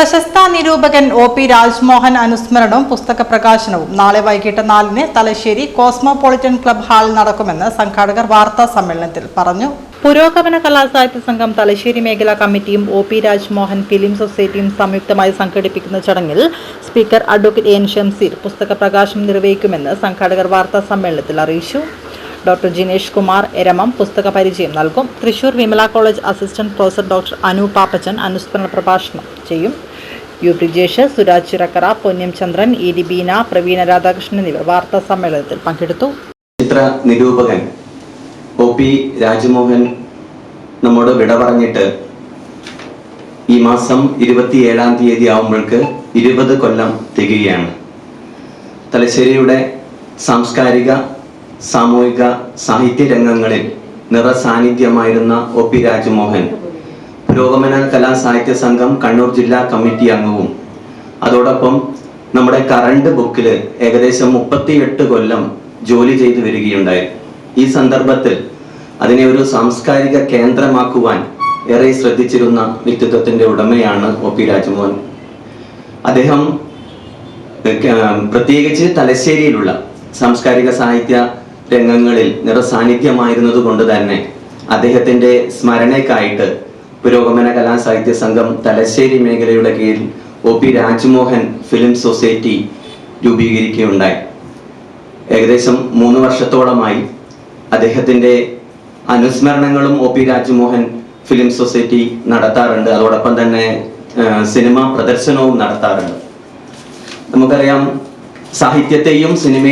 പ്രശസ്ത നിരൂപകൻ ഒ.പി. രാജ്മോഹൻ അനുസ്മരണവും പുസ്തക പ്രകാശനവും നാളെ വൈകിട്ട് 4-ന് തലശ്ശേരി കോസ്മോപൊളിറ്റൻ ക്ലബ് ഹാളിൽ നടക്കുമെന്ന് സംഘാടകർ വാർത്താ സമ്മേളനത്തിൽ പറഞ്ഞു. പുരോഗമന കലാസാഹിത്യ സംഘം തലശ്ശേരി മേഖലാ കമ്മിറ്റിയും ഒ.പി. രാജ്മോഹൻ ഫിലിം സൊസൈറ്റിയും സംയുക്തമായി സംഘടിപ്പിക്കുന്ന ചടങ്ങിൽ സ്പീക്കർ അഡ്വക്കേറ്റ് എൻ ഷംസീർ പുസ്തക പ്രകാശനം നിർവഹിക്കുമെന്ന് സംഘാടകർ വാർത്താ സമ്മേളനത്തിൽ അറിയിച്ചു. ഡോക്ടർ ജിനേഷ് കുമാർ എരമം പുസ്തക പരിചയം നൽകും. Thrissur Vimala college assistant professor doctor Anu Pappachan അനുസ്മരണ പ്രഭാഷണം ചെയ്യും. യു ബ്രിജേഷ്, സുരാജ് ചിറക്കര, പൊന്നം ചന്ദ്രൻ, ഇ ഡി ബീന, പ്രവീണ രാധാകൃഷ്ണൻ എന്നിവർ വാർത്താ സമ്മേളനത്തിൽ പങ്കെടുത്തു. ചിത്ര നിരൂപകൻ ഒ.പി. രാജ്മോഹൻ നമ്മോട് വിട പറഞ്ഞിട്ട് ഈ മാസം 27-ാം തീയതി ആവുമ്പോഴേക്ക് 20 കൊല്ലം തികയാണ്. തലശ്ശേരിയുടെ സാംസ്കാരിക സാമൂഹിക സാഹിത്യ രംഗങ്ങളിൽ നിറസാന്നിധ്യമായിരുന്ന ഒ.പി. രാജ്മോഹൻ പുരോഗമന കലാസാഹിത്യ സംഘം കണ്ണൂർ ജില്ലാ കമ്മിറ്റി അംഗവും അതോടൊപ്പം നമ്മുടെ കറണ്ട് ബുക്കിൽ ഏകദേശം 38 കൊല്ലം ജോലി ചെയ്തു വരികയുണ്ടായി. ഈ സന്ദർഭത്തിൽ അതിനെ ഒരു സാംസ്കാരിക കേന്ദ്രമാക്കുവാൻ ഏറെ ശ്രദ്ധിച്ചിരുന്ന വ്യക്തിത്വത്തിന്റെ ഉടമയാണ് ഒ.പി. രാജ്മോഹൻ. അദ്ദേഹം പ്രത്യേകിച്ച് തലശ്ശേരിയിലുള്ള സാംസ്കാരിക സാഹിത്യ രംഗങ്ങളിൽ നിറസാന്നിധ്യമായിരുന്നത് കൊണ്ട് തന്നെ അദ്ദേഹത്തിന്റെ സ്മരണയ്ക്കായിട്ട് പുരോഗമന കലാസാഹിത്യ സംഘം തലശ്ശേരി മേഖലയുടെ കീഴിൽ ഒ.പി. രാജ്മോഹൻ ഫിലിം സൊസൈറ്റി രൂപീകരിക്കുകയുണ്ടായി. ഏകദേശം 3 വർഷത്തോളമായി അദ്ദേഹത്തിന്റെ അനുസ്മരണങ്ങളും ഒ.പി. രാജ്മോഹൻ ഫിലിം സൊസൈറ്റി നടത്താറുണ്ട്. അതോടൊപ്പം തന്നെ സിനിമ പ്രദർശനവും നടത്താറുണ്ട്. നമുക്കറിയാം, സാഹിത്യത്തെയും സിനിമ